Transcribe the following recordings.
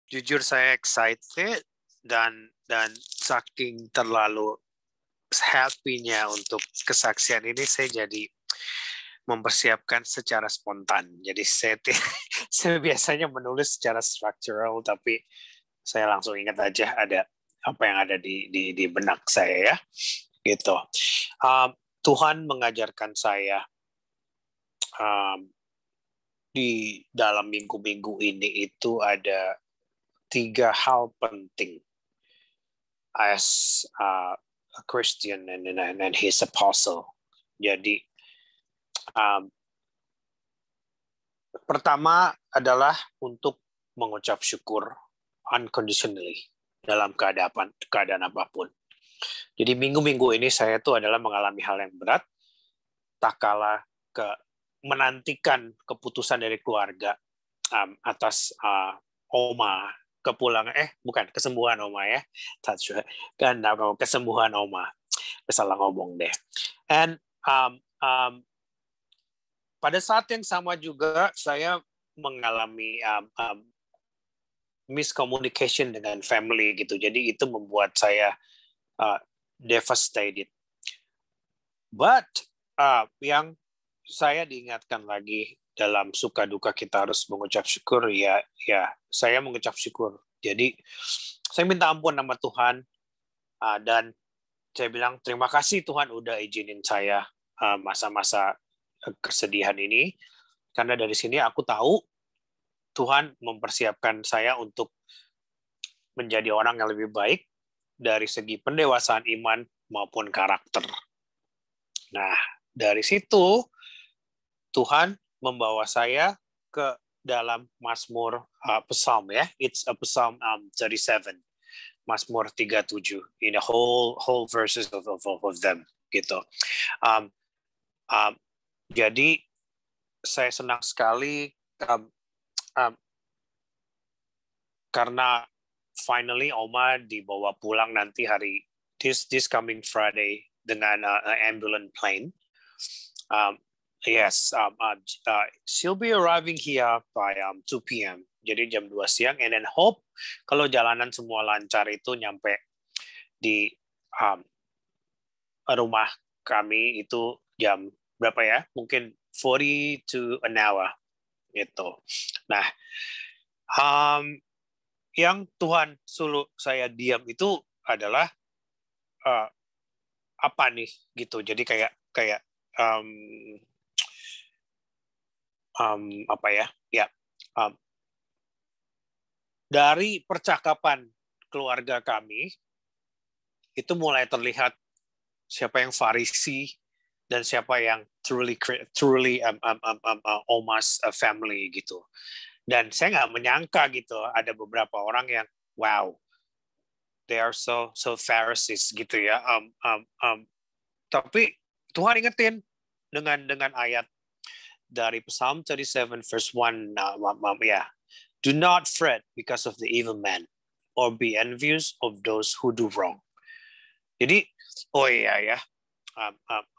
Jujur saya excited dan saking terlalu happy-nya untuk kesaksian ini saya jadi mempersiapkan secara spontan. Jadi saya biasanya menulis secara structural, tapi saya langsung ingat aja ada apa yang ada di benak saya ya, gitu. Tuhan mengajarkan saya di dalam minggu-minggu ini itu ada 3 hal penting as a Christian and his apostle. Jadi pertama adalah untuk mengucap syukur unconditionally dalam keadaan apapun. Jadi minggu-minggu ini saya tuh adalah mengalami hal yang berat, tak kalah menantikan keputusan dari keluarga atas Oma kesembuhan Oma ya, kan kesembuhan Oma, salah ngomong deh. And pada saat yang sama juga saya mengalami miscommunication dengan family gitu. Jadi itu membuat saya devastated. But yang saya diingatkan lagi dalam suka duka kita harus mengucap syukur ya saya mengucap syukur. Jadi saya minta ampun sama Tuhan dan saya bilang terima kasih Tuhan udah izinin saya masa-masa kesedihan ini, karena dari sini aku tahu Tuhan mempersiapkan saya untuk menjadi orang yang lebih baik dari segi pendewasaan iman maupun karakter. Nah, dari situ Tuhan membawa saya ke dalam Mazmur Psalm ya. It's a Psalm 37. Mazmur 37 in the whole verses of them gitu. Jadi saya senang sekali karena finally Oma dibawa pulang nanti hari this coming Friday dengan ambulance plane. She'll be arriving here by 2 p.m. Jadi jam 2 siang, and then hope kalau jalanan semua lancar itu nyampe di rumah kami itu jam berapa ya? Mungkin 40 to an hour gitu. Nah, yang Tuhan suruh saya diam itu adalah apa nih gitu. Jadi kayak apa ya? Ya. Dari percakapan keluarga kami itu mulai terlihat siapa yang Farisi dan siapa yang truly Oma's family gitu. Dan saya nggak menyangka gitu ada beberapa orang yang wow, they are so Pharisees gitu ya. Tapi Tuhan ingetin dengan ayat dari Psalm 37 verse 1 do not fret because of the evil man or be envious of those who do wrong. Jadi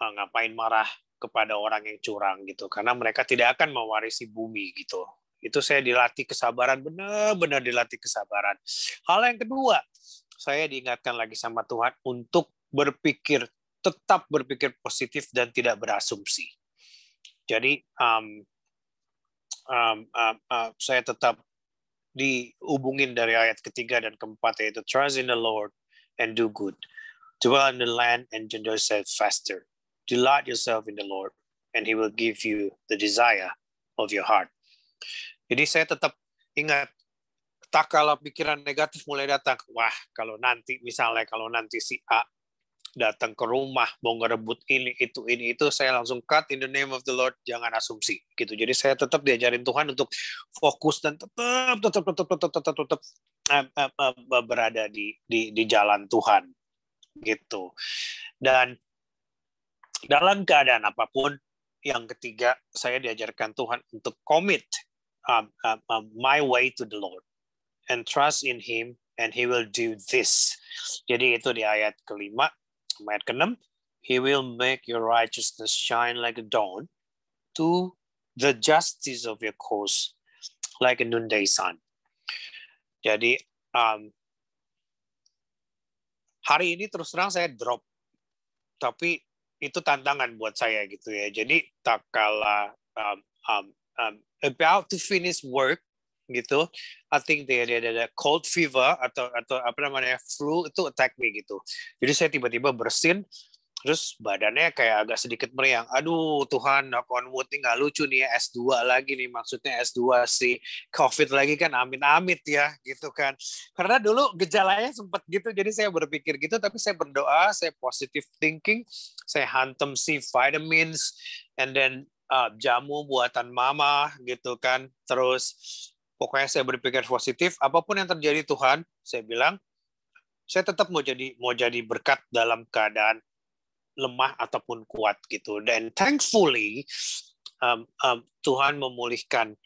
ngapain marah kepada orang yang curang gitu, karena mereka tidak akan mewarisi bumi gitu. Itu saya dilatih kesabaran, benar-benar dilatih kesabaran. Hal yang kedua, saya diingatkan lagi sama Tuhan untuk tetap berpikir positif dan tidak berasumsi. Jadi saya tetap dihubungin dari ayat ketiga dan keempat, yaitu trust in the Lord and do good, dwell in the land and enjoy yourself faster, delight yourself in the Lord and He will give you the desire of your heart. Jadi saya tetap ingat, tak kala pikiran negatif mulai datang, kalau nanti si A datang ke rumah mau ngerebut ini itu, saya langsung cut in the name of the Lord, jangan asumsi gitu. Jadi saya tetap diajarin Tuhan untuk fokus dan tetap berada di jalan Tuhan gitu. Dan dalam keadaan apapun, yang ketiga saya diajarkan Tuhan untuk commit my way to the Lord and trust in Him and He will do this. Jadi itu di ayat kelima. Ayat ke-6, He will make your righteousness shine like a dawn, to the justice of your cause like a noonday sun. Jadi hari ini terus terang saya drop, tapi itu tantangan buat saya gitu ya. Jadi tak kala about to finish work gitu, I think the cold fever atau apa namanya flu itu attack me gitu. Jadi saya tiba-tiba bersin, terus badannya kayak agak sedikit meriang. Aduh Tuhan, knock on wood nih nggak lucu nih ya, S2 lagi nih, maksudnya S2 si COVID lagi kan, amit-amit ya gitu kan. Karena dulu gejalanya sempat gitu, jadi saya berpikir gitu, tapi saya berdoa, saya positive thinking, saya hantem si vitamins, and then jamu buatan mama gitu kan. Terus pokoknya saya berpikir positif, apapun yang terjadi Tuhan, saya bilang, saya tetap mau jadi berkat dalam keadaan lemah ataupun kuat gitu. Dan thankfully Tuhan memulihkan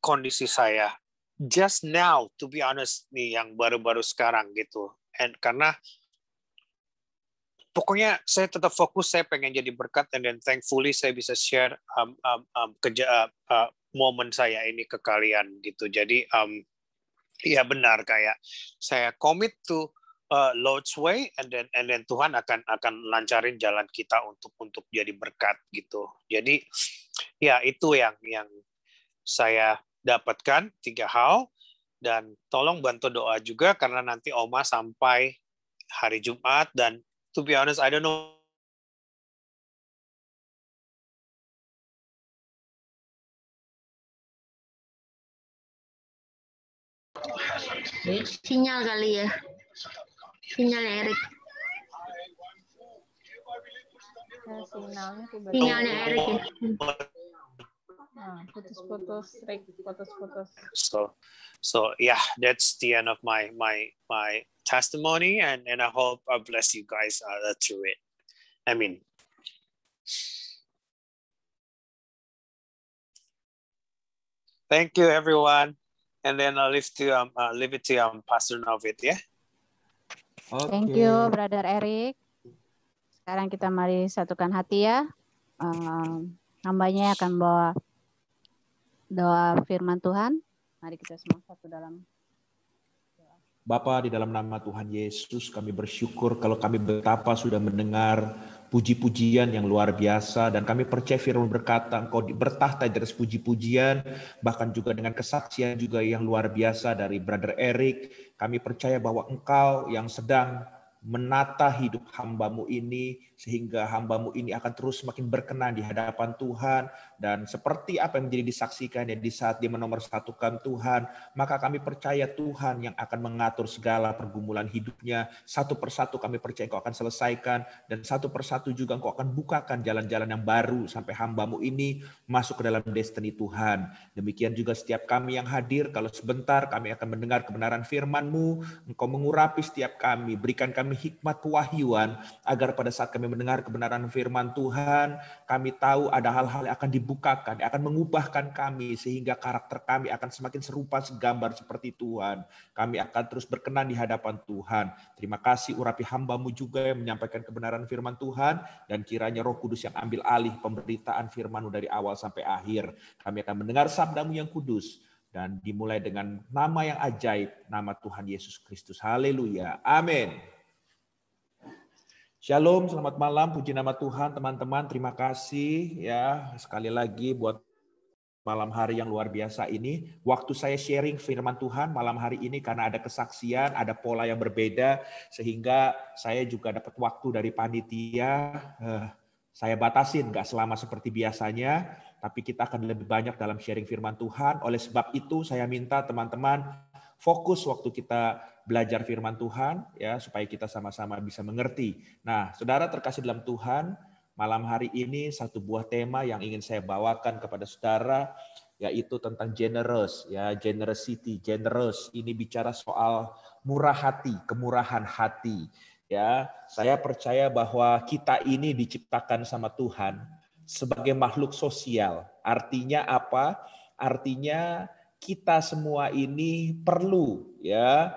kondisi saya just now, to be honest nih, yang baru-baru sekarang gitu. And karena pokoknya saya tetap fokus, saya pengen jadi berkat, and then thankfully saya bisa share momen saya ini ke kalian gitu. Jadi ya benar, kayak saya commit to Lord's way, and then Tuhan akan lancarin jalan kita untuk jadi berkat gitu. Jadi ya itu yang saya dapatkan 3 hal, dan tolong bantu doa juga karena nanti Oma sampai hari Jumat, dan to be honest I don't know. Sinyal kali ya. Sinyalnya Erik. Sinyalnya Erik ya. Putus-putus. So yeah, that's the end of my testimony, and I hope I bless you guys through it. I mean, thank you everyone, and then I'll leave it to Pastor Novid, ya. Okay. Thank you, Brother Erik. Sekarang kita mari satukan hati ya. Hambanya akan bawa doa firman Tuhan. Mari kita semua satu dalam doa. Bapa, di dalam nama Tuhan Yesus, kami bersyukur kalau kami betapa sudah mendengar puji-pujian yang luar biasa, dan kami percaya firman berkata Engkau bertahta di atas puji-pujian, bahkan juga dengan kesaksian juga yang luar biasa dari Brother Erik. Kami percaya bahwa Engkau yang sedang menata hidup hamba-Mu ini, sehingga hamba-Mu ini akan terus semakin berkenan di hadapan Tuhan. Dan seperti apa yang menjadi disaksikan ya di saat dia menomorsatukan Tuhan, maka kami percaya Tuhan yang akan mengatur segala pergumulan hidupnya. Satu persatu kami percaya Engkau akan selesaikan, dan satu persatu juga Engkau akan bukakan jalan-jalan yang baru sampai hamba-Mu ini masuk ke dalam destiny Tuhan. Demikian juga setiap kami yang hadir, kalau sebentar kami akan mendengar kebenaran firman-Mu, Engkau mengurapi setiap kami, berikan kami hikmat kewahyuan, agar pada saat kami mendengar kebenaran firman Tuhan, kami tahu ada hal-hal yang akan dibukakan, yang akan mengubahkan kami, sehingga karakter kami akan semakin serupa segambar seperti Tuhan. Kami akan terus berkenan di hadapan Tuhan. Terima kasih urapi hamba-Mu juga yang menyampaikan kebenaran firman Tuhan, dan kiranya Roh Kudus yang ambil alih pemberitaan firman-Mu dari awal sampai akhir. Kami akan mendengar sabda-Mu yang kudus, dan dimulai dengan nama yang ajaib, nama Tuhan Yesus Kristus. Haleluya. Amin. Shalom, selamat malam, puji nama Tuhan teman-teman, terima kasih ya sekali lagi buat malam hari yang luar biasa ini. Waktu saya sharing firman Tuhan malam hari ini karena ada kesaksian, ada pola yang berbeda, sehingga saya juga dapat waktu dari panitia. Saya batasin, gak selama seperti biasanya, tapi kita akan lebih banyak dalam sharing firman Tuhan. Oleh sebab itu saya minta teman-teman fokus waktu kita belajar firman Tuhan ya, supaya kita sama-sama bisa mengerti. Nah, saudara terkasih dalam Tuhan, malam hari ini satu buah tema yang ingin saya bawakan kepada saudara, yaitu tentang generous ya, generosity, generous. Ini bicara soal murah hati, kemurahan hati. Ya, saya percaya bahwa kita ini diciptakan sama Tuhan sebagai makhluk sosial. Artinya apa? Artinya kita semua ini perlu ya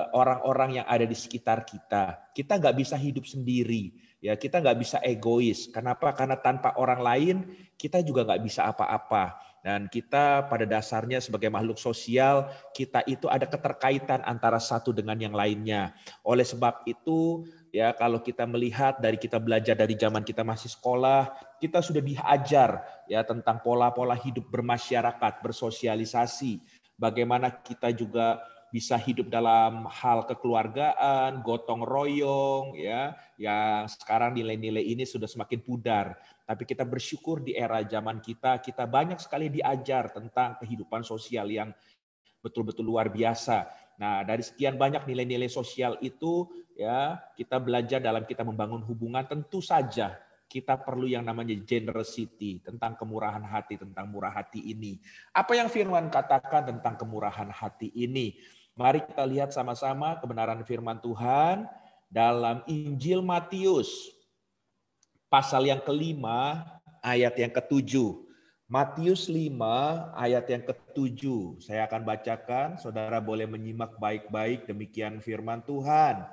orang-orang yang ada di sekitar kita. Kita nggak bisa hidup sendiri, ya kita nggak bisa egois. Kenapa? Karena tanpa orang lain kita juga nggak bisa apa-apa. Dan kita pada dasarnya sebagai makhluk sosial, kita itu ada keterkaitan antara satu dengan yang lainnya. Oleh sebab itu, ya kalau kita melihat dari kita belajar dari zaman kita masih sekolah, kita sudah diajar ya tentang pola-pola hidup bermasyarakat, bersosialisasi. Bagaimana kita juga bisa hidup dalam hal kekeluargaan, gotong royong, ya, yang sekarang nilai-nilai ini sudah semakin pudar. Tapi kita bersyukur di era zaman kita banyak sekali diajar tentang kehidupan sosial yang betul-betul luar biasa. Nah, dari sekian banyak nilai-nilai sosial itu, ya, kita belajar dalam kita membangun hubungan. Tentu saja kita perlu yang namanya generosity, tentang kemurahan hati, tentang murah hati ini. Apa yang firman katakan tentang kemurahan hati ini? Mari kita lihat sama-sama kebenaran firman Tuhan dalam Injil Matius, pasal yang ke-5, ayat yang ke-7. Matius 5, ayat yang ke-7. Saya akan bacakan, saudara boleh menyimak baik-baik, demikian firman Tuhan.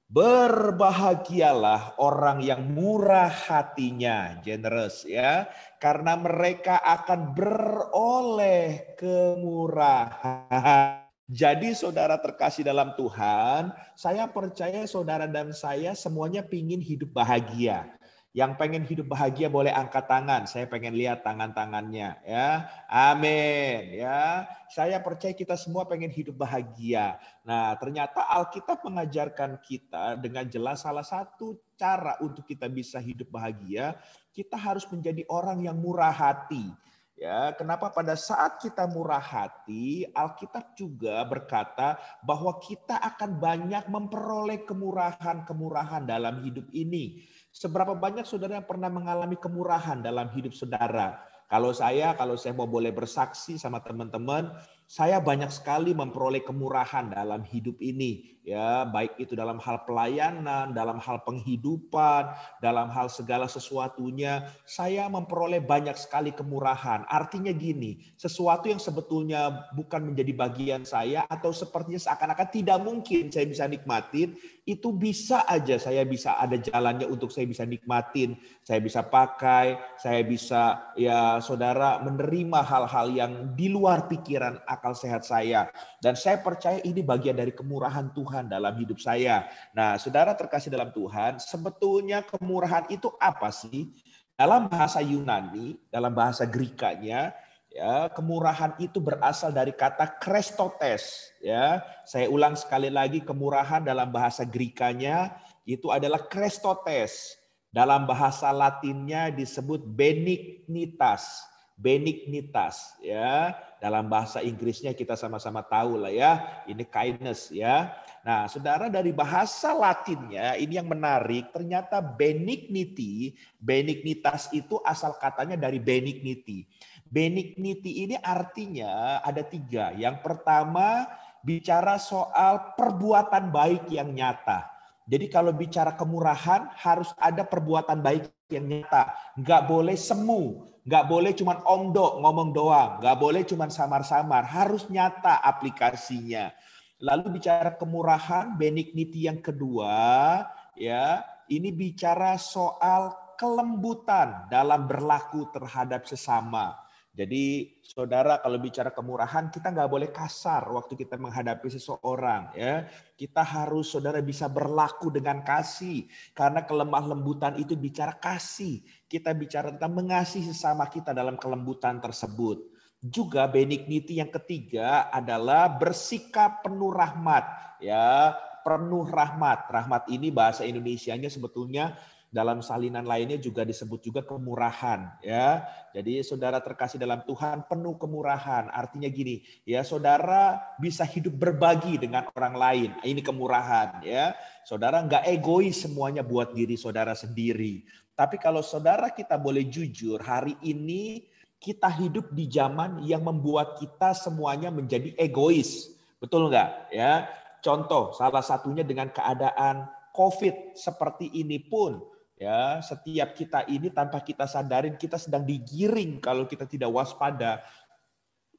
Berbahagialah orang yang murah hatinya, generous ya, karena mereka akan beroleh kemurahan. Jadi saudara terkasih dalam Tuhan, saya percaya saudara dan saya semuanya pingin hidup bahagia. Yang pengen hidup bahagia boleh angkat tangan. Saya pengen lihat tangan-tangannya ya. Amin ya. Saya percaya kita semua pengen hidup bahagia. Nah, ternyata Alkitab mengajarkan kita dengan jelas salah satu cara untuk kita bisa hidup bahagia, kita harus menjadi orang yang murah hati. Ya, kenapa pada saat kita murah hati, Alkitab juga berkata bahwa kita akan banyak memperoleh kemurahan-kemurahan dalam hidup ini. Seberapa banyak saudara yang pernah mengalami kemurahan dalam hidup saudara? Kalau saya mau boleh bersaksi sama teman-teman, saya banyak sekali memperoleh kemurahan dalam hidup ini. Ya, baik itu dalam hal pelayanan, dalam hal penghidupan, dalam hal segala sesuatunya, saya memperoleh banyak sekali kemurahan. Artinya gini, sesuatu yang sebetulnya bukan menjadi bagian saya atau sepertinya seakan-akan tidak mungkin saya bisa nikmatin, itu bisa aja saya bisa ada jalannya untuk saya bisa nikmatin, saya bisa pakai, saya bisa ya saudara menerima hal-hal yang di luar pikiran akal sehat saya. Dan saya percaya ini bagian dari kemurahan Tuhan dalam hidup saya. Nah, saudara terkasih dalam Tuhan, sebetulnya kemurahan itu apa sih? Dalam bahasa Yunani, dalam bahasa Grikanya, ya, kemurahan itu berasal dari kata Krestotes. Ya, saya ulang sekali lagi, kemurahan dalam bahasa Grikanya itu adalah Krestotes. Dalam bahasa Latinnya disebut benignitas. Benignitas, ya. Dalam bahasa Inggrisnya kita sama-sama tahu lah ya, ini kindness ya. Nah, saudara, dari bahasa Latinnya ini yang menarik, ternyata benignity, benignitas itu asal katanya dari benignity. Benignity ini artinya ada 3. Yang pertama bicara soal perbuatan baik yang nyata. Jadi kalau bicara kemurahan harus ada perbuatan baik yang nyata. Nggak boleh semu, nggak boleh cuman omdo ngomong doang, nggak boleh cuman samar-samar, harus nyata aplikasinya. Lalu bicara kemurahan, benignity yang kedua, ya ini bicara soal kelembutan dalam berlaku terhadap sesama. Jadi saudara kalau bicara kemurahan kita nggak boleh kasar waktu kita menghadapi seseorang ya. Kita harus saudara bisa berlaku dengan kasih karena kelemah lembutan itu bicara kasih. Kita bicara tentang mengasihi sesama kita dalam kelembutan tersebut. Juga benignity yang ketiga adalah bersikap penuh rahmat ya, penuh rahmat. Rahmat ini bahasa Indonesianya sebetulnya dalam salinan lainnya juga disebut juga kemurahan ya. Jadi saudara terkasih dalam Tuhan penuh kemurahan. Artinya gini, ya saudara bisa hidup berbagi dengan orang lain. Ini kemurahan ya. Saudara nggak egois semuanya buat diri saudara sendiri. Tapi kalau saudara kita boleh jujur, hari ini kita hidup di zaman yang membuat kita semuanya menjadi egois. Betul nggak? Ya. Contoh salah satunya dengan keadaan COVID seperti ini pun. Ya, setiap kita ini tanpa kita sadarin kita sedang digiring kalau kita tidak waspada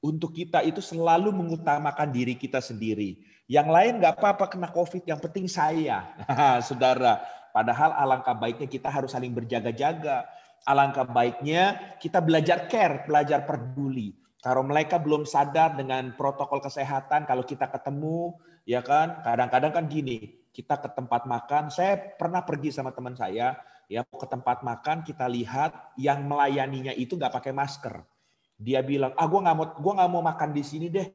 untuk kita itu selalu mengutamakan diri kita sendiri. Yang lain nggak apa-apa kena COVID, yang penting saya. Saudara, padahal alangkah baiknya kita harus saling berjaga-jaga. Alangkah baiknya kita belajar care, belajar peduli. Kalau mereka belum sadar dengan protokol kesehatan, kalau kita ketemu, ya kan, kadang-kadang kan gini, kita ke tempat makan, saya pernah pergi sama teman saya, ya ke tempat makan, kita lihat yang melayaninya itu nggak pakai masker. Dia bilang, gue nggak mau makan di sini deh,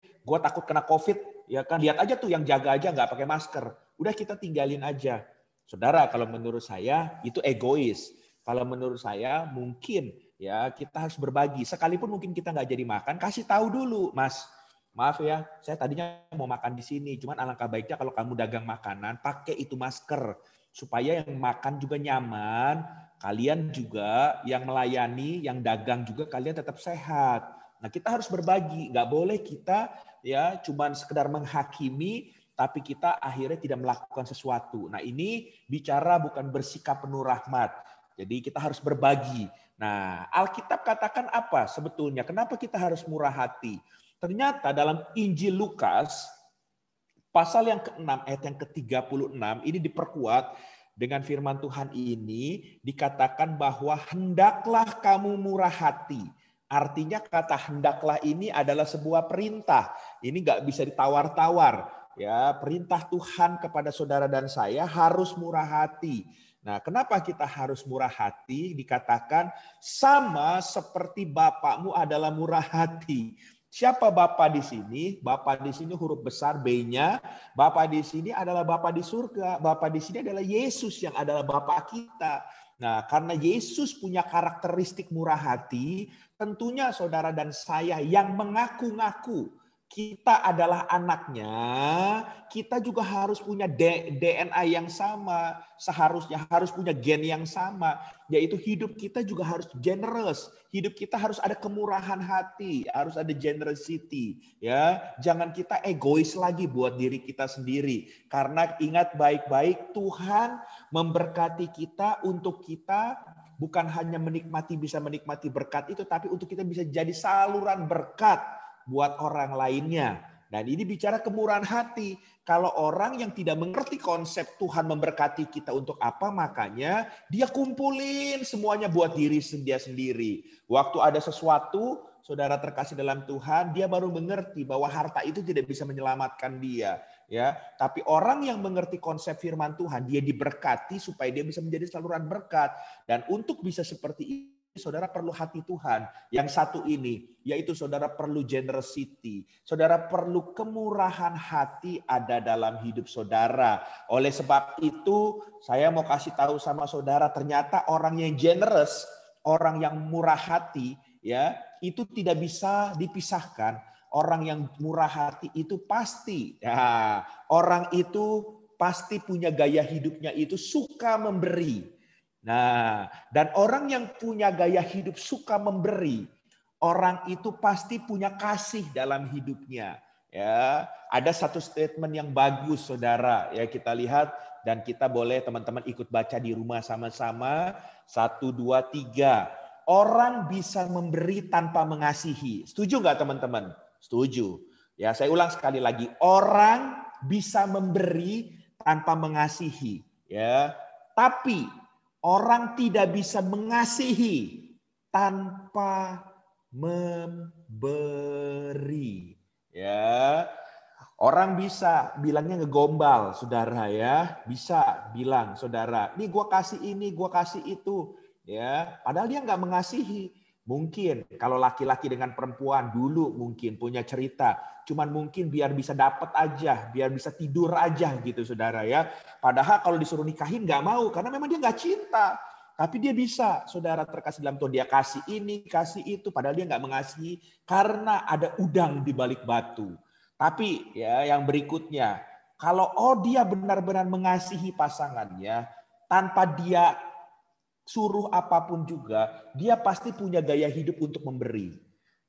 gue takut kena COVID, ya kan. Lihat aja tuh yang jaga aja nggak pakai masker. Udah kita tinggalin aja. Saudara, kalau menurut saya itu egois. Kalau menurut saya mungkin ya kita harus berbagi. Sekalipun mungkin kita nggak jadi makan, kasih tahu dulu, Mas. Maaf ya, saya tadinya mau makan di sini. Cuman alangkah baiknya kalau kamu dagang makanan, pakai itu masker. Supaya yang makan juga nyaman, kalian juga yang melayani, yang dagang juga kalian tetap sehat. Nah kita harus berbagi, nggak boleh kita ya cuman sekedar menghakimi, tapi kita akhirnya tidak melakukan sesuatu. Nah ini bicara bukan bersikap penuh rahmat. Jadi kita harus berbagi. Nah Alkitab katakan apa sebetulnya? Kenapa kita harus murah hati? Ternyata dalam Injil Lukas, pasal yang ke-6 ayat yang ke-36 ini diperkuat dengan firman Tuhan ini, dikatakan bahwa hendaklah kamu murah hati. Artinya kata hendaklah ini adalah sebuah perintah. Ini nggak bisa ditawar-tawar. Ya, perintah Tuhan kepada saudara dan saya harus murah hati. Nah, kenapa kita harus murah hati? Dikatakan sama seperti Bapakmu adalah murah hati. Siapa Bapa di sini? Bapa di sini huruf besar B-nya. Bapa di sini adalah Bapa di surga. Bapa di sini adalah Yesus yang adalah Bapa kita. Nah, karena Yesus punya karakteristik murah hati, tentunya saudara dan saya yang mengaku-ngaku kita adalah anaknya, kita juga harus punya DNA yang sama, seharusnya harus punya gen yang sama, yaitu hidup kita juga harus generous, hidup kita harus ada kemurahan hati, harus ada generosity, ya. Jangan kita egois lagi buat diri kita sendiri, karena ingat baik-baik Tuhan memberkati kita untuk kita bukan hanya bisa menikmati berkat itu, tapi untuk kita bisa jadi saluran berkat buat orang lainnya. Dan ini bicara kemurahan hati. Kalau orang yang tidak mengerti konsep Tuhan memberkati kita untuk apa, makanya dia kumpulin semuanya buat diri dia sendiri. Waktu ada sesuatu, saudara terkasih dalam Tuhan, dia baru mengerti bahwa harta itu tidak bisa menyelamatkan dia. Ya, tapi orang yang mengerti konsep firman Tuhan, dia diberkati supaya dia bisa menjadi saluran berkat. Dan untuk bisa seperti ini, saudara perlu hati Tuhan. Yang satu ini, yaitu saudara perlu generosity. Saudara perlu kemurahan hati ada dalam hidup saudara. Oleh sebab itu, saya mau kasih tahu sama saudara, ternyata orang yang generous, orang yang murah hati, ya, itu tidak bisa dipisahkan. Orang yang murah hati itu pasti, ya, orang itu pasti punya gaya hidupnya itu suka memberi. Nah, dan orang yang punya gaya hidup suka memberi, orang itu pasti punya kasih dalam hidupnya. Ya, ada satu statement yang bagus, saudara. Ya, kita lihat dan kita boleh teman-teman ikut baca di rumah sama-sama. 1, 2, 3. Orang bisa memberi tanpa mengasihi. Setuju nggak teman-teman? Setuju. Ya, saya ulang sekali lagi. Orang bisa memberi tanpa mengasihi. Ya, tapi orang tidak bisa mengasihi tanpa memberi. Ya, orang bisa bilangnya ngegombal, saudara ya. Bisa bilang, saudara, nih gue kasih ini, gue kasih itu. Ya, padahal dia nggak mengasihi. Mungkin kalau laki-laki dengan perempuan dulu mungkin punya cerita, cuman mungkin biar bisa dapat aja, biar bisa tidur aja gitu saudara ya. Padahal kalau disuruh nikahin nggak mau karena memang dia nggak cinta. Tapi dia bisa, saudara terkasih dalam Tuhan, dia kasih ini, kasih itu, padahal dia nggak mengasihi karena ada udang di balik batu. Tapi ya yang berikutnya, kalau dia benar-benar mengasihi pasangannya tanpa dia suruh apapun juga, dia pasti punya gaya hidup untuk memberi.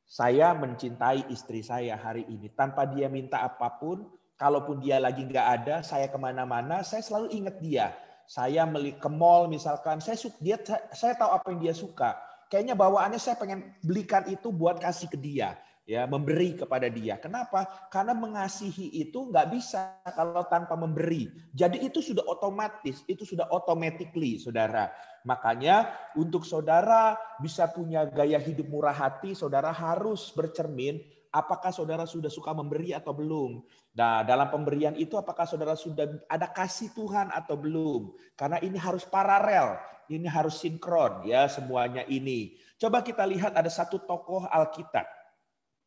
Saya mencintai istri saya hari ini. Tanpa dia minta apapun, kalaupun dia lagi nggak ada, saya kemana-mana, saya selalu ingat dia. Saya ke mall misalkan, saya tahu apa yang dia suka. Kayaknya bawaannya saya pengen belikan itu buat kasih ke dia. ya, memberi kepada dia. Kenapa? Karena mengasihi itu nggak bisa kalau tanpa memberi. Jadi itu sudah otomatis, itu sudah automatically, saudara. Makanya untuk saudara bisa punya gaya hidup murah hati, saudara harus bercermin apakah saudara sudah suka memberi atau belum. Nah, dalam pemberian itu apakah saudara sudah ada kasih Tuhan atau belum? Karena ini harus paralel, ini harus sinkron ya semuanya ini. Coba kita lihat ada satu tokoh Alkitab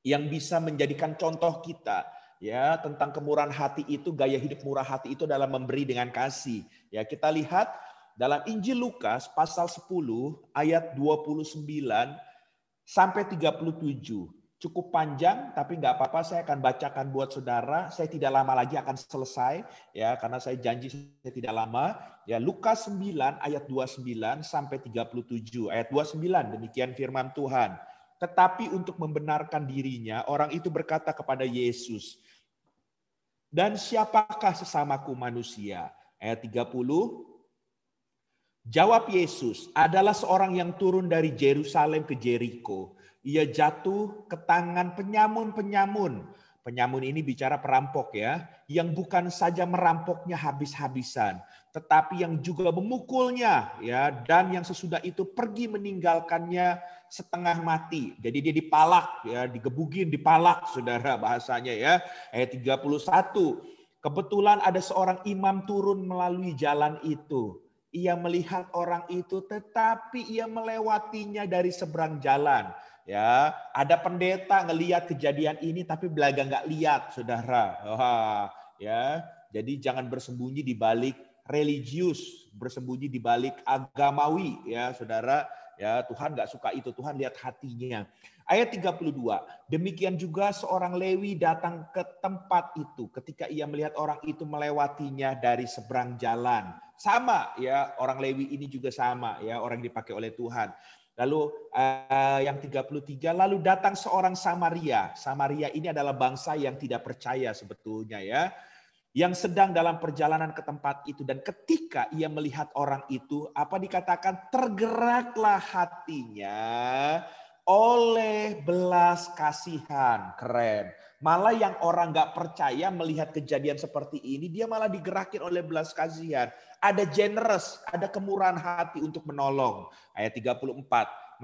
yang bisa menjadikan contoh kita ya tentang kemurahan hati itu, gaya hidup murah hati itu dalam memberi dengan kasih. Ya, kita lihat dalam Injil Lukas pasal 10 ayat 29 sampai 37. Cukup panjang, tapi nggak apa-apa, saya akan bacakan buat saudara. Saya tidak lama lagi akan selesai, ya, karena saya janji saya tidak lama. Ya, Lukas 9 ayat 29 sampai 37. Ayat 29, demikian firman Tuhan. Tetapi untuk membenarkan dirinya, orang itu berkata kepada Yesus, dan siapakah sesamaku manusia? Ayat 30, jawab Yesus, adalah seorang yang turun dari Yerusalem ke Jeriko. Ia jatuh ke tangan penyamun-penyamun. Penyamun ini bicara perampok ya, yang bukan saja merampoknya habis-habisan, tetapi yang juga memukulnya ya, dan yang sesudah itu pergi meninggalkannya setengah mati. Jadi dia dipalak ya, digebugin, dipalak saudara bahasanya ya. Ayat 31. Kebetulan ada seorang imam turun melalui jalan itu. Ia melihat orang itu tetapi ia melewatinya dari seberang jalan. Ya, ada pendeta ngelihat kejadian ini tapi belaga nggak lihat, saudara. Ya, jadi jangan bersembunyi di balik religius, bersembunyi di balik agamawi, ya, saudara. Ya, Tuhan nggak suka itu. Tuhan lihat hatinya. Ayat 32. Demikian juga seorang Lewi datang ke tempat itu ketika ia melihat orang itu melewatinya dari seberang jalan. Sama, ya, orang Lewi ini juga sama, ya, orang dipakai oleh Tuhan. Lalu yang 33, lalu datang seorang Samaria. Samaria ini adalah bangsa yang tidak percaya sebetulnya ya. Yang sedang dalam perjalanan ke tempat itu. Dan ketika ia melihat orang itu, apa dikatakan? Tergeraklah hatinya oleh belas kasihan. Keren. Malah yang orang gak percaya melihat kejadian seperti ini, dia malah digerakin oleh belas kasihan. Ada generous, ada kemurahan hati untuk menolong. Ayat 34,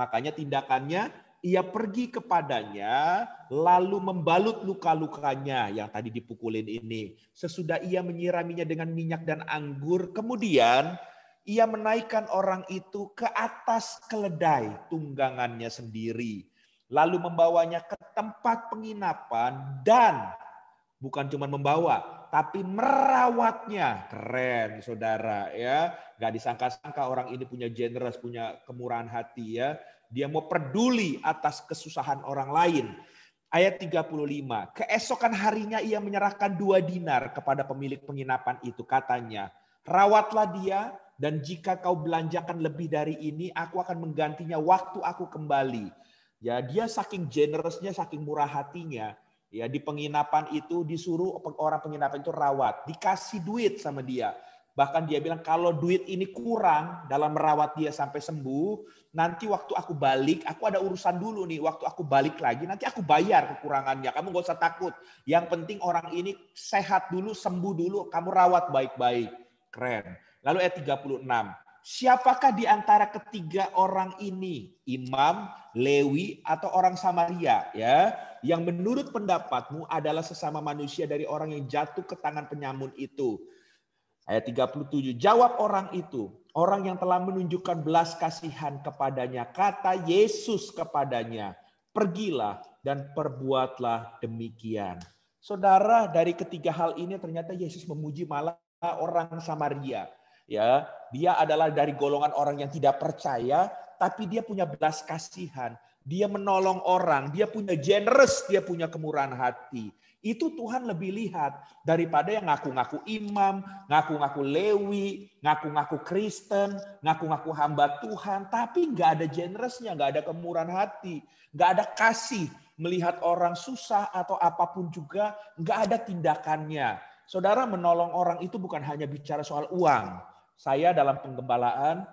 makanya tindakannya, ia pergi kepadanya, lalu membalut luka-lukanya yang tadi dipukulin ini. Sesudah ia menyiraminya dengan minyak dan anggur, kemudian ia menaikkan orang itu ke atas keledai tunggangannya sendiri. Lalu membawanya ke tempat penginapan dan bukan cuma membawa, tapi merawatnya. Keren, saudara ya. Gak disangka-sangka orang ini punya generous, punya kemurahan hati ya. Dia mau peduli atas kesusahan orang lain. Ayat 35. Keesokan harinya ia menyerahkan 2 dinar kepada pemilik penginapan itu. Katanya, rawatlah dia dan jika kau belanjakan lebih dari ini, aku akan menggantinya waktu aku kembali. Ya, dia saking generousnya, saking murah hatinya. Ya, di penginapan itu disuruh orang penginapan itu rawat, dikasih duit sama dia. Bahkan dia bilang kalau duit ini kurang dalam merawat dia sampai sembuh, nanti waktu aku balik, aku ada urusan dulu nih, waktu aku balik lagi nanti aku bayar kekurangannya. Kamu gak usah takut. Yang penting orang ini sehat dulu, sembuh dulu, kamu rawat baik-baik. Keren. Lalu ayat 36. Siapakah di antara ketiga orang ini? Imam, Lewi, atau orang Samaria? Ya, yang menurut pendapatmu adalah sesama manusia dari orang yang jatuh ke tangan penyamun itu. Ayat 37. Jawab orang itu, orang yang telah menunjukkan belas kasihan kepadanya. Kata Yesus kepadanya, pergilah dan perbuatlah demikian. Saudara, dari ketiga hal ini ternyata Yesus memuji malah orang Samaria. Ya, dia adalah dari golongan orang yang tidak percaya, tapi dia punya belas kasihan. Dia menolong orang, dia punya generous, dia punya kemurahan hati. Itu Tuhan lebih lihat daripada yang ngaku-ngaku imam, ngaku-ngaku Lewi, ngaku-ngaku Kristen, ngaku-ngaku hamba Tuhan, tapi nggak ada generousnya, nggak ada kemurahan hati, nggak ada kasih melihat orang susah atau apapun juga, nggak ada tindakannya. Saudara, menolong orang itu bukan hanya bicara soal uang. Saya dalam penggembalaan,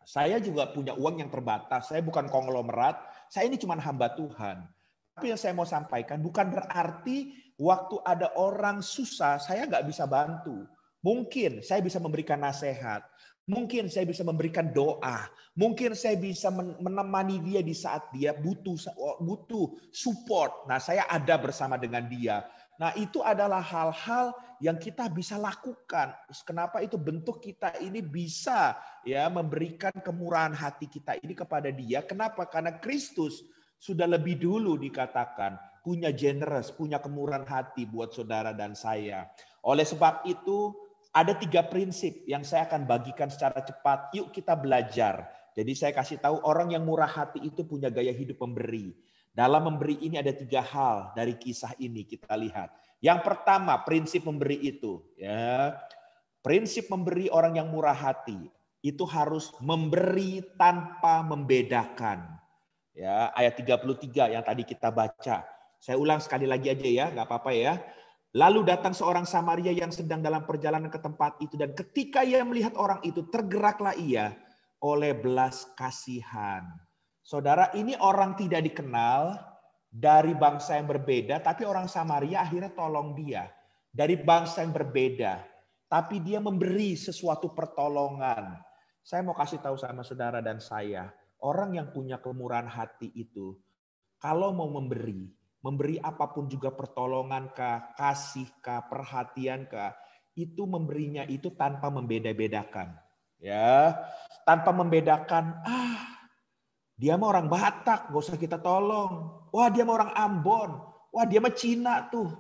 saya juga punya uang yang terbatas. Saya bukan konglomerat, saya ini cuma hamba Tuhan. Tapi yang saya mau sampaikan bukan berarti waktu ada orang susah saya nggak bisa bantu. Mungkin saya bisa memberikan nasihat. Mungkin saya bisa memberikan doa. Mungkin saya bisa menemani dia di saat dia butuh support. Nah, saya ada bersama dengan dia. Nah, itu adalah hal-hal yang kita bisa lakukan. Kenapa itu bentuk kita ini bisa ya memberikan kemurahan hati kita ini kepada dia. Kenapa? Karena Kristus sudah lebih dulu dikatakan punya generous, punya kemurahan hati buat saudara dan saya. Oleh sebab itu, ada 3 prinsip yang saya akan bagikan secara cepat. Yuk kita belajar. Jadi saya kasih tahu orang yang murah hati itu punya gaya hidup memberi. Dalam memberi ini ada 3 hal dari kisah ini kita lihat. Yang pertama, prinsip memberi itu. Ya, prinsip memberi orang yang murah hati itu harus memberi tanpa membedakan. Ya, ayat 33 yang tadi kita baca. Saya ulang sekali lagi aja ya, nggak apa-apa ya. Lalu datang seorang Samaria yang sedang dalam perjalanan ke tempat itu. Dan ketika ia melihat orang itu, tergeraklah ia oleh belas kasihan. Saudara, ini orang tidak dikenal dari bangsa yang berbeda. Tapi orang Samaria akhirnya tolong dia. Dari bangsa yang berbeda. Tapi dia memberi sesuatu pertolongan. Saya mau kasih tahu sama saudara dan saya. Orang yang punya kemurahan hati itu, kalau mau memberi apapun juga pertolongan kah, kasih kah, perhatian kah, itu memberinya itu tanpa membeda-bedakan. Ya, tanpa membedakan, dia mah orang Batak, gak usah kita tolong. Wah, dia mah orang Ambon. Wah, dia mah Cina tuh.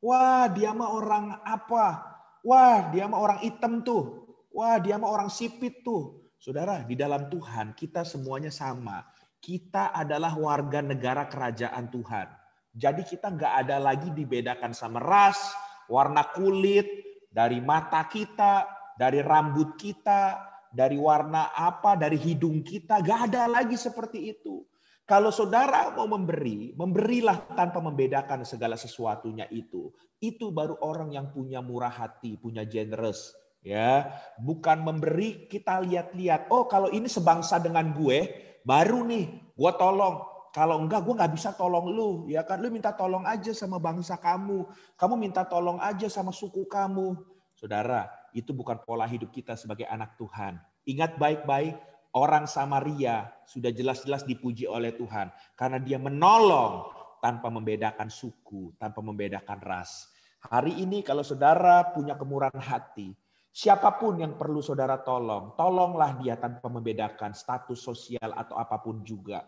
Wah, dia mah orang apa? Wah, dia mah orang hitam tuh. Wah, dia mah orang sipit tuh. Saudara, di dalam Tuhan kita semuanya sama. Kita adalah warga negara kerajaan Tuhan. Jadi kita nggak ada lagi dibedakan sama ras, warna kulit, dari mata kita, dari rambut kita, dari warna apa, dari hidung kita. Nggak ada lagi seperti itu. Kalau saudara mau memberi, memberilah tanpa membedakan segala sesuatunya itu. Itu baru orang yang punya murah hati, punya generous. Ya, bukan memberi kita lihat-lihat. Oh, kalau ini sebangsa dengan gue, baru nih gue tolong. Kalau enggak, gue nggak bisa tolong lu, ya kan? Lu minta tolong aja sama bangsa kamu minta tolong aja sama suku kamu. Saudara, itu bukan pola hidup kita sebagai anak Tuhan. Ingat baik-baik, orang Samaria sudah jelas-jelas dipuji oleh Tuhan karena dia menolong tanpa membedakan suku, tanpa membedakan ras. Hari ini kalau saudara punya kemurahan hati, siapapun yang perlu saudara tolong, tolonglah dia tanpa membedakan status sosial atau apapun juga.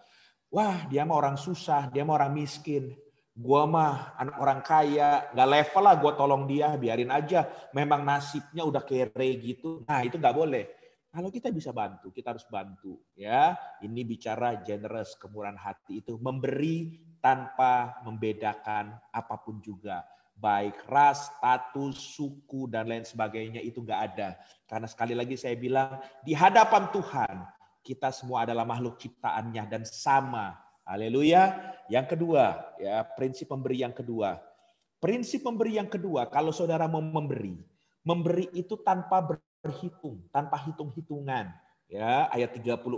Wah, dia mah orang susah, dia mah orang miskin. Gua mah anak orang kaya, nggak level lah gua tolong dia, biarin aja. Memang nasibnya udah kere gitu. Nah, itu nggak boleh. Kalau kita bisa bantu, kita harus bantu. Ya, ini bicara generous, kemurahan hati itu memberi tanpa membedakan apapun juga. Baik ras, status, suku, dan lain sebagainya itu nggak ada. Karena sekali lagi saya bilang, di hadapan Tuhan, kita semua adalah makhluk ciptaannya dan sama. Haleluya. Yang kedua, ya prinsip memberi yang kedua. Prinsip memberi yang kedua, kalau saudara mau memberi itu tanpa berhitung, tanpa hitung-hitungan. Ya, ayat 34.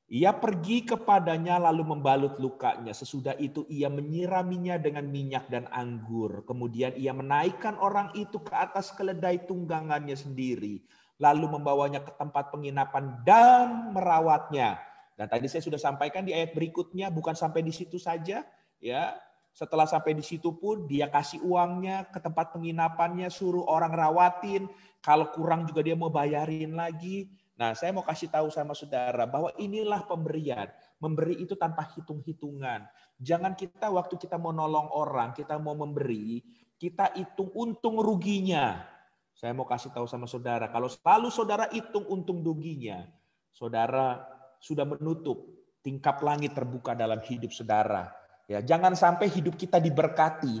Ia pergi kepadanya lalu membalut lukanya. Sesudah itu ia menyiraminya dengan minyak dan anggur. Kemudian ia menaikkan orang itu ke atas keledai tunggangannya sendiri. Lalu membawanya ke tempat penginapan dan merawatnya. Dan tadi saya sudah sampaikan di ayat berikutnya, bukan sampai di situ saja. Ya, setelah sampai di situ pun dia kasih uangnya ke tempat penginapannya, suruh orang rawatin. Kalau kurang juga dia mau bayarin lagi. Nah, saya mau kasih tahu sama saudara bahwa inilah pemberian. Memberi itu tanpa hitung-hitungan. Jangan kita waktu kita mau nolong orang, kita mau memberi, kita hitung untung ruginya. Saya mau kasih tahu sama saudara, kalau selalu saudara hitung untung ruginya, saudara sudah menutup tingkap langit terbuka dalam hidup saudara. Ya, jangan sampai hidup kita diberkati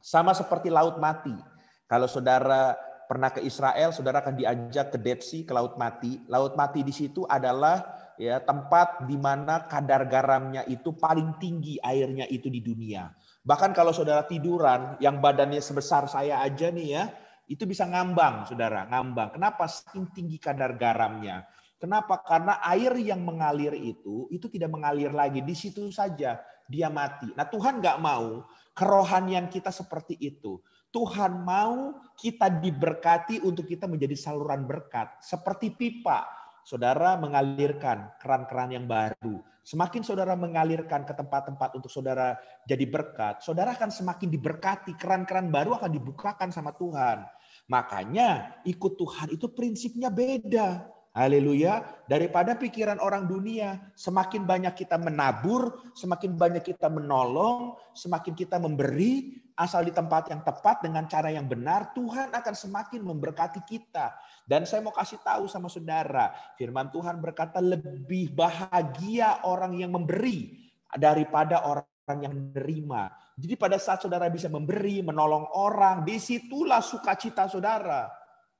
sama seperti laut mati. Kalau saudara pernah ke Israel, saudara akan diajak ke Dead Sea, ke Laut Mati. Laut Mati di situ adalah ya tempat di mana kadar garamnya itu paling tinggi airnya itu di dunia. Bahkan kalau saudara tiduran, yang badannya sebesar saya aja nih ya, itu bisa ngambang, saudara, ngambang. Kenapa? Saking tinggi kadar garamnya. Kenapa? Karena air yang mengalir itu tidak mengalir lagi di situ saja. dia mati. Nah Tuhan nggak mau kerohanian kita seperti itu. Tuhan mau kita diberkati untuk kita menjadi saluran berkat. Seperti pipa, saudara mengalirkan keran-keran yang baru. Semakin saudara mengalirkan ke tempat-tempat untuk saudara jadi berkat, saudara akan semakin diberkati. Keran-keran baru akan dibukakan sama Tuhan. Makanya ikut Tuhan itu prinsipnya beda. Haleluya. Daripada pikiran orang dunia, semakin banyak kita menabur, semakin banyak kita menolong, semakin kita memberi, asal di tempat yang tepat dengan cara yang benar, Tuhan akan semakin memberkati kita. Dan saya mau kasih tahu sama saudara, firman Tuhan berkata lebih bahagia orang yang memberi daripada orang yang menerima. Jadi pada saat saudara bisa memberi, menolong orang, disitulah sukacita saudara.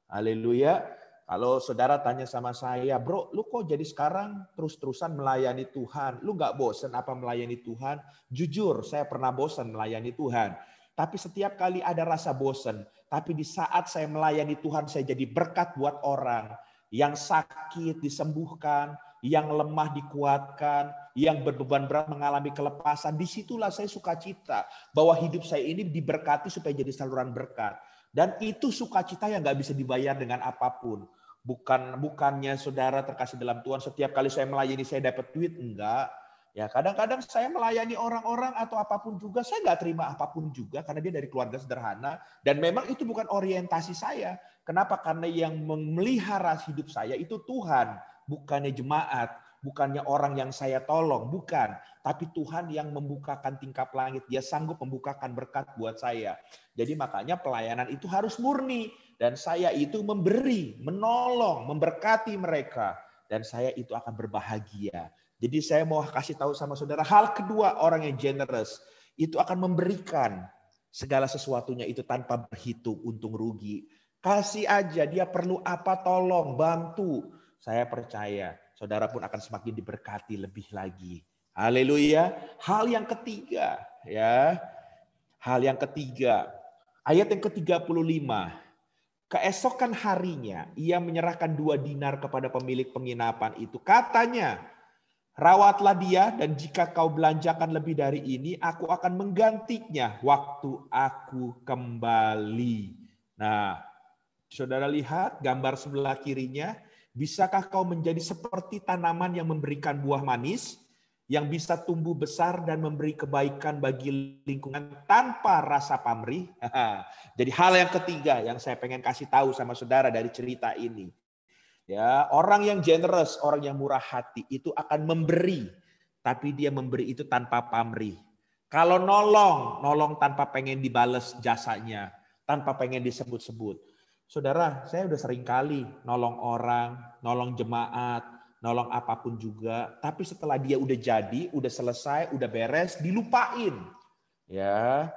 Haleluya. Kalau saudara tanya sama saya, bro, lu kok jadi sekarang terus-terusan melayani Tuhan? Lu gak bosan apa melayani Tuhan? Jujur, saya pernah bosan melayani Tuhan. Tapi setiap kali ada rasa bosan. Tapi di saat saya melayani Tuhan, saya jadi berkat buat orang. Yang sakit disembuhkan, yang lemah dikuatkan, yang berbeban berat mengalami kelepasan. Disitulah saya sukacita bahwa hidup saya ini diberkati supaya jadi saluran berkat. Dan itu sukacita yang gak bisa dibayar dengan apapun. Bukannya saudara terkasih dalam Tuhan, setiap kali saya melayani saya dapat duit, enggak. Ya kadang-kadang saya melayani orang-orang atau apapun juga, saya nggak terima apapun juga karena dia dari keluarga sederhana. Dan memang itu bukan orientasi saya. Kenapa? Karena yang memelihara hidup saya itu Tuhan, bukannya jemaat, bukannya orang yang saya tolong, bukan. Tapi Tuhan yang membukakan tingkap langit, dia sanggup membukakan berkat buat saya. Jadi makanya pelayanan itu harus murni. Dan saya itu memberi, menolong, memberkati mereka. Dan saya itu akan berbahagia. Jadi saya mau kasih tahu sama saudara, hal kedua orang yang generous itu akan memberikan segala sesuatunya itu tanpa berhitung untung rugi. Kasih aja, dia perlu apa tolong, bantu. Saya percaya saudara pun akan semakin diberkati lebih lagi. Haleluya. Hal yang ketiga, ya. Hal yang ketiga, ayat yang ke-35. Keesokan harinya ia menyerahkan 2 dinar kepada pemilik penginapan itu. Katanya, rawatlah dia dan jika kau belanjakan lebih dari ini, aku akan menggantinya waktu aku kembali. Nah, saudara lihat gambar sebelah kirinya. Bisakah kau menjadi seperti tanaman yang memberikan buah manis, yang bisa tumbuh besar dan memberi kebaikan bagi lingkungan tanpa rasa pamrih? Jadi hal yang ketiga yang saya pengen kasih tahu sama saudara dari cerita ini. Ya, orang yang generous, orang yang murah hati itu akan memberi, tapi dia memberi itu tanpa pamrih. Kalau nolong tanpa pengen dibales jasanya, tanpa pengen disebut-sebut. Saudara, saya udah sering kali nolong orang, nolong jemaat, nolong apapun juga, tapi setelah dia udah jadi, udah selesai, udah beres, dilupain. Ya,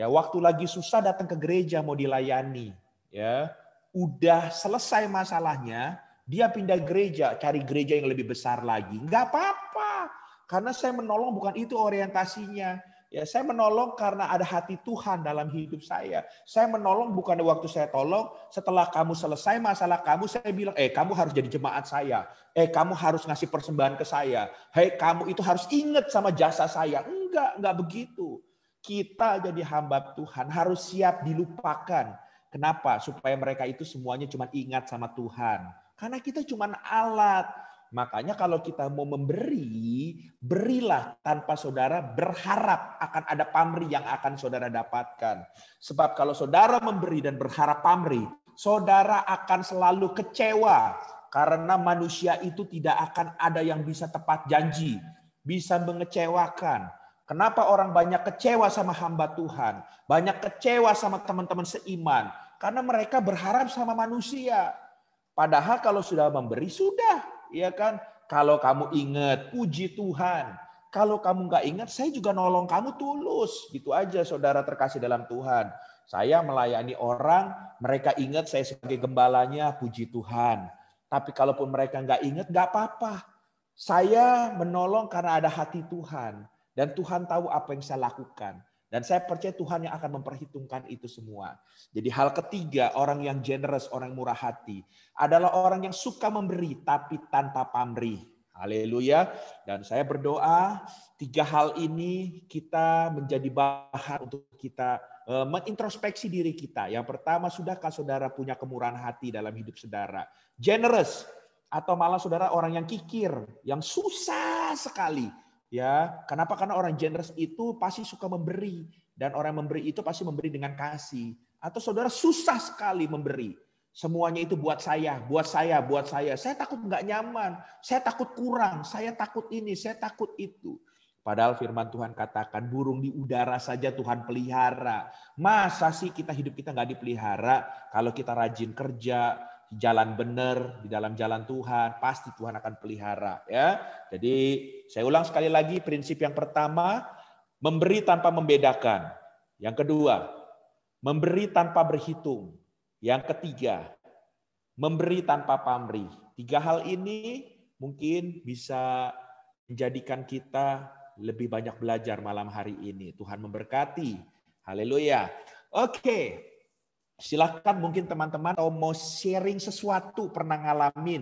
waktu lagi susah datang ke gereja mau dilayani, ya. Udah selesai masalahnya, dia pindah gereja, cari gereja yang lebih besar lagi. Enggak apa-apa. Karena saya menolong bukan itu orientasinya. Ya, saya menolong karena ada hati Tuhan dalam hidup saya. Saya menolong bukan waktu saya tolong, setelah kamu selesai masalah kamu, saya bilang, kamu harus jadi jemaat saya. Kamu harus ngasih persembahan ke saya. Kamu itu harus ingat sama jasa saya. Enggak begitu. Kita jadi hamba Tuhan harus siap dilupakan. Kenapa? Supaya mereka itu semuanya cuma ingat sama Tuhan. Karena kita cuma alat. Makanya kalau kita mau memberi, berilah tanpa saudara berharap akan ada pamrih yang akan saudara dapatkan. Sebab kalau saudara memberi dan berharap pamrih, saudara akan selalu kecewa. Karena manusia itu tidak akan ada yang bisa tepat janji, bisa mengecewakan. Kenapa orang banyak kecewa sama hamba Tuhan? Banyak kecewa sama teman-teman seiman. Karena mereka berharap sama manusia. Padahal kalau sudah memberi, sudah. Ya kan, kalau kamu ingat, puji Tuhan. Kalau kamu nggak ingat, saya juga nolong kamu tulus. Gitu aja saudara terkasih dalam Tuhan. Saya melayani orang, mereka ingat saya sebagai gembalanya, puji Tuhan. Tapi kalaupun mereka nggak ingat, nggak apa-apa. Saya menolong karena ada hati Tuhan. Dan Tuhan tahu apa yang saya lakukan. Dan saya percaya Tuhan yang akan memperhitungkan itu semua. Jadi hal ketiga, orang yang generous, orang yang murah hati, adalah orang yang suka memberi tapi tanpa pamrih. Haleluya. Dan saya berdoa 3 hal ini kita menjadi bahan untuk kita mengintrospeksi diri kita. Yang pertama, sudahkah saudara punya kemurahan hati dalam hidup saudara? Generous atau malah saudara orang yang kikir, yang susah sekali. Ya, kenapa? Karena orang generous itu pasti suka memberi, dan orang memberi itu pasti memberi dengan kasih. Atau saudara susah sekali memberi. Semuanya itu buat saya, buat saya, buat saya. Saya takut nggak nyaman, saya takut kurang, saya takut ini, saya takut itu. Padahal firman Tuhan katakan burung di udara saja Tuhan pelihara. Masa sih hidup kita nggak dipelihara? Kalau kita rajin kerja, jalan benar di dalam jalan Tuhan, pasti Tuhan akan pelihara. Ya, jadi saya ulang sekali lagi, prinsip yang pertama, memberi tanpa membedakan. Yang kedua, memberi tanpa berhitung. Yang ketiga, memberi tanpa pamrih. 3 hal ini mungkin bisa menjadikan kita lebih banyak belajar malam hari ini. Tuhan memberkati. Haleluya. Oke. Silakan mungkin teman-teman mau sharing sesuatu pernah ngalamin